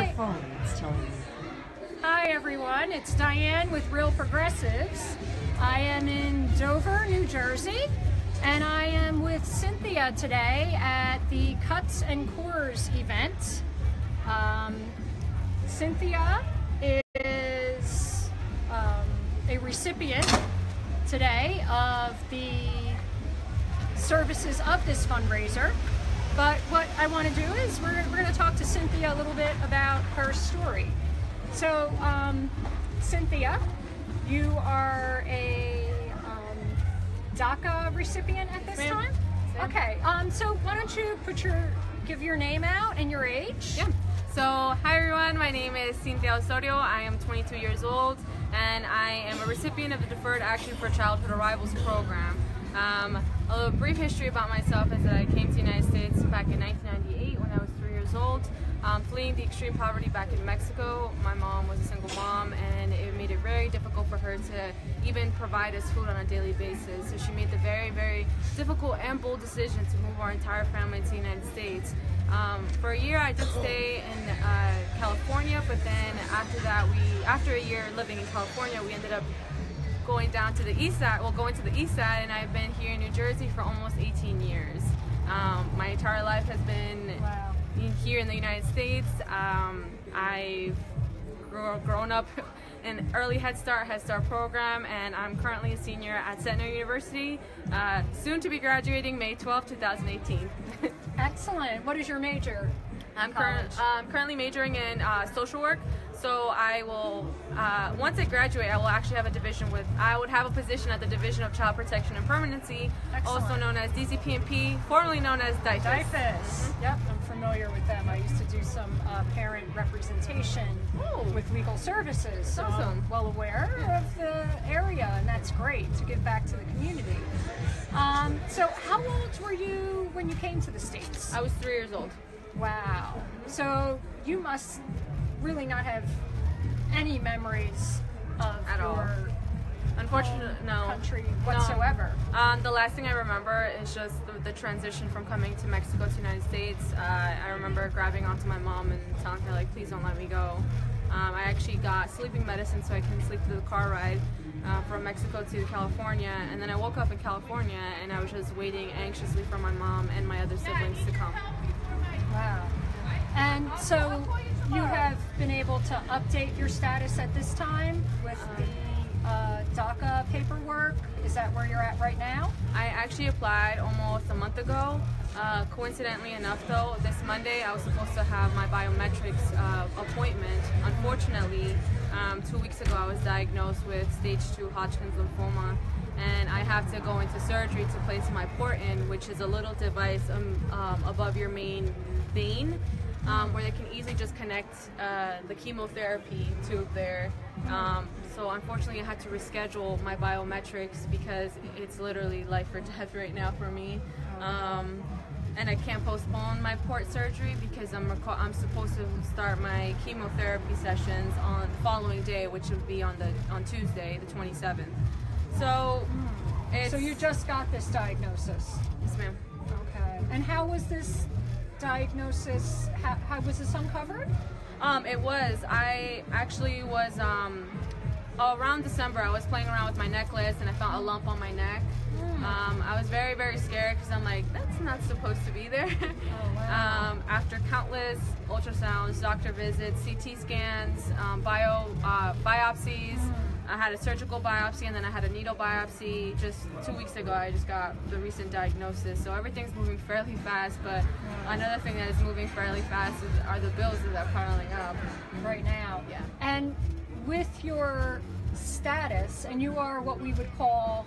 your phone. It's telling me. Hi everyone, it's Diane with Real Progressives. I am in Dover, New Jersey, and I am with Cinthia today at the Cuts and Cores event. Cinthia is a recipient today of the services of this fundraiser. But what I want to do is we're going to talk to Cinthia a little bit about her story. So, Cinthia, you are a DACA recipient at this time? Okay, so why don't you give your name out and your age? Yeah. So, hi everyone, my name is Cinthia Osorio. I am 22 years old, and I am a recipient of the Deferred Action for Childhood Arrivals program. A little brief history about myself is that I came to the United States back in 1998 when I was 3 years old, fleeing the extreme poverty back in Mexico. My mom was a single mom, and it made it very difficult for her to even provide us food on a daily basis. So she made the very, very difficult and bold decision to move our entire family to the United States. For a year I did stay in California, but then after that, after a year living in California, we ended up going down to the east side, going to the east side, and I've been here in New Jersey for almost 18 years. My entire life has been here in the United States. I've grown up in early Head Start program, and I'm currently a senior at Centenary University, soon to be graduating May 12, 2018. Excellent. What is your major? I'm currently majoring in social work. So I will, once I graduate, I will actually have I would have a position at the Division of Child Protection and Permanency, also known as DCP&P, formerly known as DIFAS. DIFAS. Yep, I'm familiar with them. I used to do some parent representation with legal services, so I'm well aware of the area, and that's great to give back to the community. So how old were you when you came to the States? I was 3 years old. Wow. So you must really not have any memories of country whatsoever. No. The last thing I remember is just the transition from coming to Mexico to the United States. I remember grabbing onto my mom and telling her, like, please don't let me go. I actually got sleeping medicine so I can sleep through the car ride from Mexico to California, and then I woke up in California and I was just waiting anxiously for my mom and my other siblings to come. Wow. And so you have been able to update your status at this time with the DACA paperwork. Is that where you're at right now? I actually applied almost a month ago. Coincidentally enough though, this Monday I was supposed to have my biometrics appointment. Unfortunately, 2 weeks ago I was diagnosed with stage 2 Hodgkin's lymphoma, and I have to go into surgery to place my port in, which is a little device above your main vein, where they can easily just connect the chemotherapy tube there. So unfortunately I had to reschedule my biometrics because it's literally life or death right now for me. And I can't postpone my port surgery because I'm supposed to start my chemotherapy sessions on the following day, which would be on Tuesday, the 27th. So So you just got this diagnosis? Yes, ma'am. Okay. And how was this diagnosis, how was this uncovered? I actually was, around December, I was playing around with my necklace and I found a lump on my neck. I was very, very scared because I'm like, that's not supposed to be there. Oh, wow. After countless ultrasounds, doctor visits, CT scans, biopsies, I had a surgical biopsy, and then I had a needle biopsy. Just 2 weeks ago, I just got the recent diagnosis. So everything's moving fairly fast, but another thing that is moving fairly fast are the bills that are piling up. Right now. Yeah. And with your status, and you are what we would call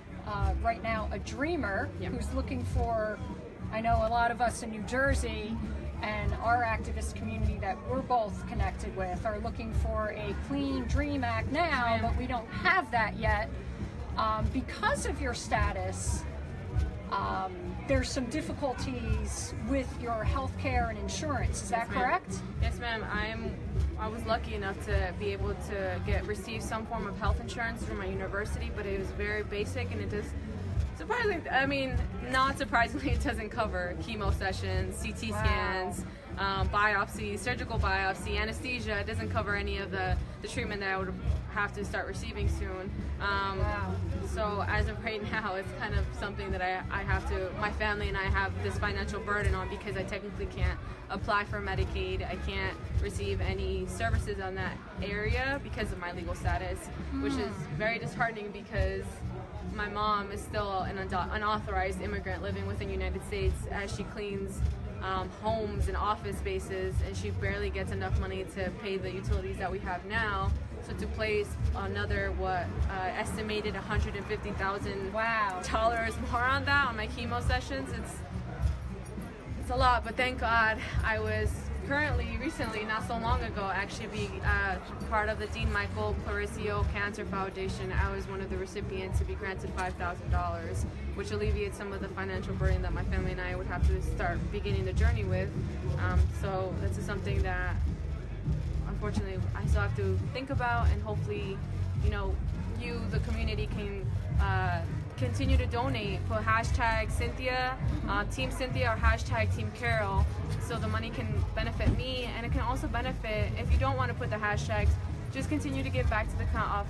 right now a dreamer, who's looking for, I know a lot of us in New Jersey and our activist community that we're both connected with are looking for a Clean Dream Act now, but we don't have that yet. Because of your status, there's some difficulties with your health care and insurance. Is that correct? Yes, ma'am. I was lucky enough to be able to receive some form of health insurance through my university, but it was very basic and it just Surprisingly, I mean, not surprisingly, it doesn't cover chemo sessions, CT scans, biopsy, surgical biopsy, anesthesia. It doesn't cover any of the treatment that I would have to start receiving soon. So as of right now, it's kind of something that I have to, my family and I have this financial burden on, because I technically can't apply for Medicaid. I can't receive any services on that area because of my legal status, which is very disheartening, because my mom is still an unauthorized immigrant living within the United States, as she cleans homes and office spaces, and she barely gets enough money to pay the utilities that we have now. So to place another, estimated $150,000 more on that, on my chemo sessions, it's a lot. But thank God I was recently, not so long ago, actually being part of the Dean Michael Claricio Cancer Foundation. I was one of the recipients to be granted $5,000, which alleviates some of the financial burden that my family and I would have to start beginning the journey with. So this is something that, unfortunately, I still have to think about, and hopefully, you, the community, can continue to donate. Put hashtag Cinthia, Team Cinthia, or hashtag Team Carol, so the money can benefit me, and it can also benefit, if you don't want to put the hashtags, just continue to give back to the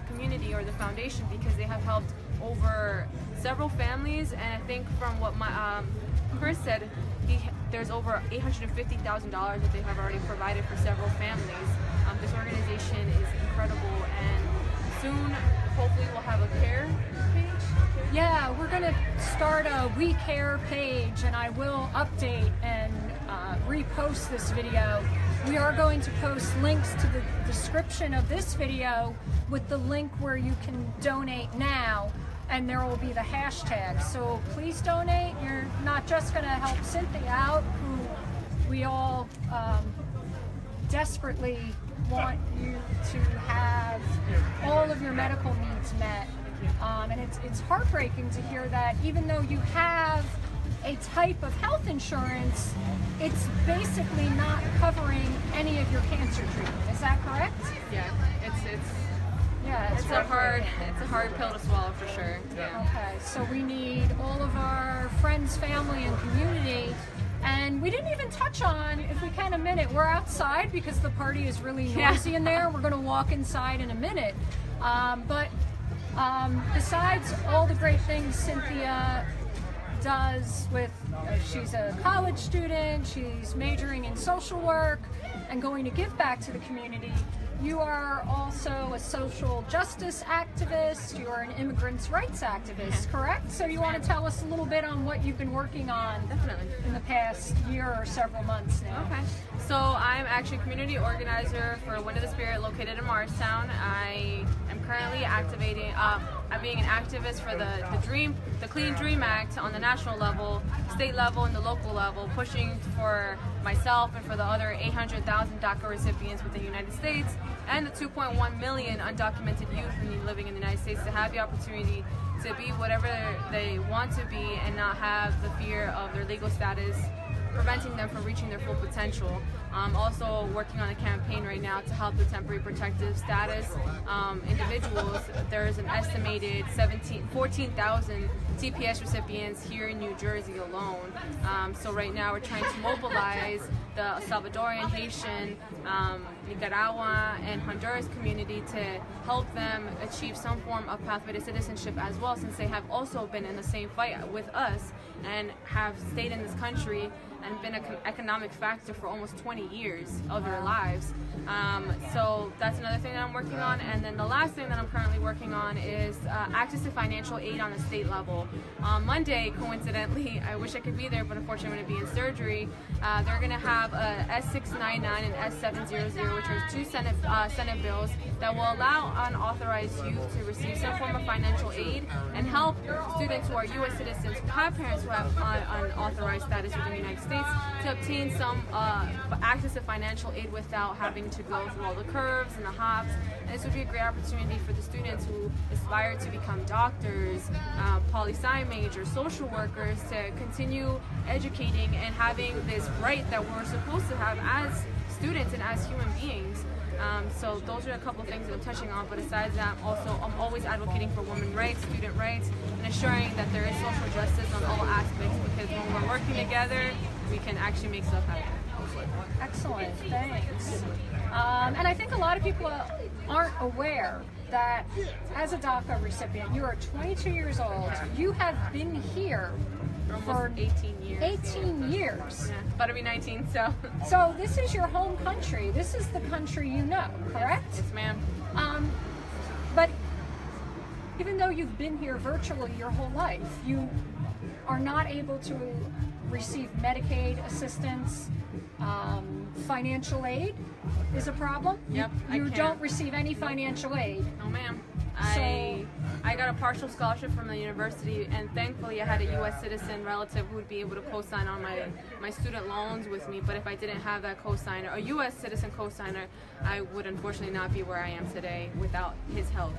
community or the foundation, because they have helped over several families. And I think from what my Chris said, there's over $850,000 that they have already provided for several families. This organization is incredible, and soon, hopefully, we'll have a care page. Yeah, we're going to start a We Care page, and I will update and repost this video. We are going to post links to the description of this video with the link where you can donate now, and there will be the hashtag. So please donate. You're not just going to help Cinthia out, who we all desperately want you to have all of your medical needs met. And it's heartbreaking to hear that even though you have a type of health insurance, it's basically not covering any of your cancer treatment. Is that correct? Yeah, it's a hard pill to swallow, for sure. Yeah. Okay, so we need all of our friends, family, and community. And we didn't even touch on, if we can, a minute. We're outside because the party is really noisy in there. We're going to walk inside in a minute. But besides all the great things Cinthia does with, she's a college student, she's majoring in social work and going to give back to the community, you are also a social justice activist, you're an immigrants' rights activist, correct? So you want to tell us a little bit on what you've been working on in the past year or several months now. Okay. So I'm actually a community organizer for Wind of the Spirit, located in Morristown. I am currently I'm being an activist for the Clean Dream Act on the national level, state level, and the local level, pushing for myself and for the other 800,000 DACA recipients within the United States, and the 2.1 million undocumented youth living in the United States to have the opportunity to be whatever they want to be and not have the fear of their legal status preventing them from reaching their full potential. I'm also working on a campaign right now to help the temporary protective status individuals. There's an estimated 14,000 TPS recipients here in New Jersey alone. So right now we're trying to mobilize the Salvadorian, Haitian, Nicaragua, and Honduras community to help them achieve some form of pathway to citizenship as well, since they have also been in the same fight with us and have stayed in this country and been an economic factor for almost 20 years of their lives. So that's another thing that I'm working on. And then the last thing that I'm currently working on is access to financial aid on the state level. On Monday, coincidentally, I wish I could be there, but unfortunately I'm going to be in surgery. They're going to have a S699 and S700, which are two Senate bills that will allow unauthorized youth to receive some form of financial aid and help students who are U.S. citizens who have parents who have unauthorized status within the United States to obtain some access to financial aid without having to go through all the curves and the hops. And this would be a great opportunity for the students who aspire to become doctors, poli-sci majors, social workers, to continue educating and having this right that we're supposed to have as students and as human beings. So those are a couple of things that I'm touching on, but besides that, also I'm always advocating for women's rights, student rights, and ensuring that there is social justice on all aspects, because when we're working together, we can actually make stuff happen. Excellent, thanks. And I think a lot of people aren't aware that as a DACA recipient, you are 22 years old, you have been here for 18 years. 18 years. Yeah, about to be 19, so. So this is your home country. This is the country you know, correct? Yes, ma'am. But even though you've been here virtually your whole life, you are not able to receive Medicaid assistance. Financial aid is a problem. Yep, You don't receive any financial aid. No, ma'am. I got a partial scholarship from the university, and thankfully I had a U.S. citizen relative who would be able to co-sign on my student loans with me. But if I didn't have that co-signer, a U.S. citizen co-signer, I would unfortunately not be where I am today without his help.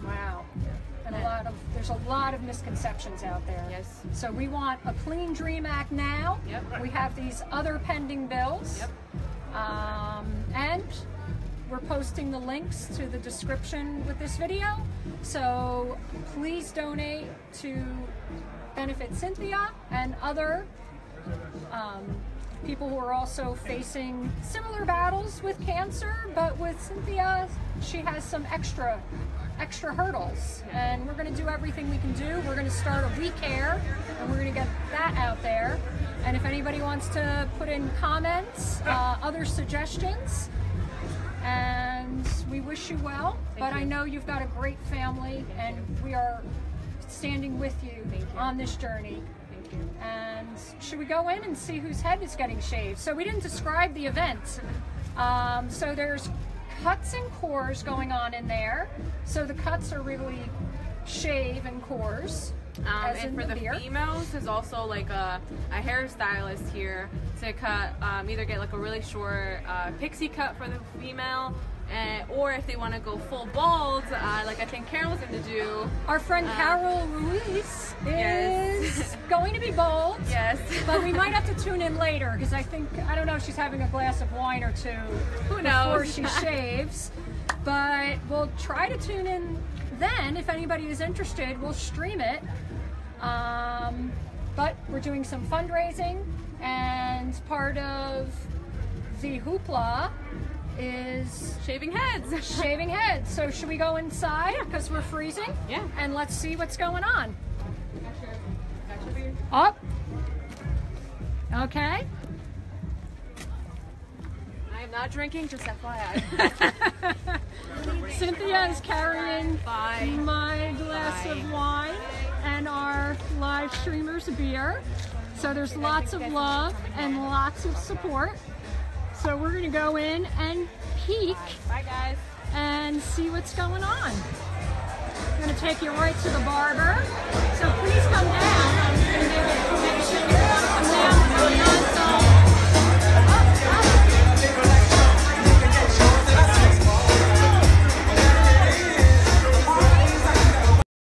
Wow. And there's a lot of misconceptions out there. Yes. So we want a Clean Dream Act now. Yep. We have these other pending bills. Yep. And we're posting the links to the description with this video. So please donate to benefit Cinthia and other people who are also facing similar battles with cancer, but with Cinthia, she has some extra hurdles, and we're going to do everything we can do. We're going to start a We Care, and we're going to get that out there. And if anybody wants to put in comments, other suggestions, and we wish you well. But I know you've got a great family, and we are standing with you on this journey. Thank you. And should we go in and see whose head is getting shaved? So we didn't describe the event. So there's cuts and cores going on in there. So the cuts are really shave and cores. And for the females, there's also like a hairstylist here to cut, either get like a really short pixie cut for the female, or if they want to go full bald, like I think Carol's going to do. Our friend Carol Ruiz is going to be bald. Yes. But we might have to tune in later, because I don't know if she's having a glass of wine or two. Who knows? Before she shaves. But we'll try to tune in then. If anybody is interested, we'll stream it. But we're doing some fundraising, and part of the hoopla is Shaving heads. shaving heads. So should we go inside, because we're freezing? Yeah. And let's see what's going on. Got your beer? Up. Okay. I am not drinking, just FYI. Cinthia is carrying Bye. my glass of wine and our live streamers beer. So there's lots of love and lots of support. So we're going to go in and peek. Bye, guys. And see what's going on. I'm going to take you right to the barber. So please come down.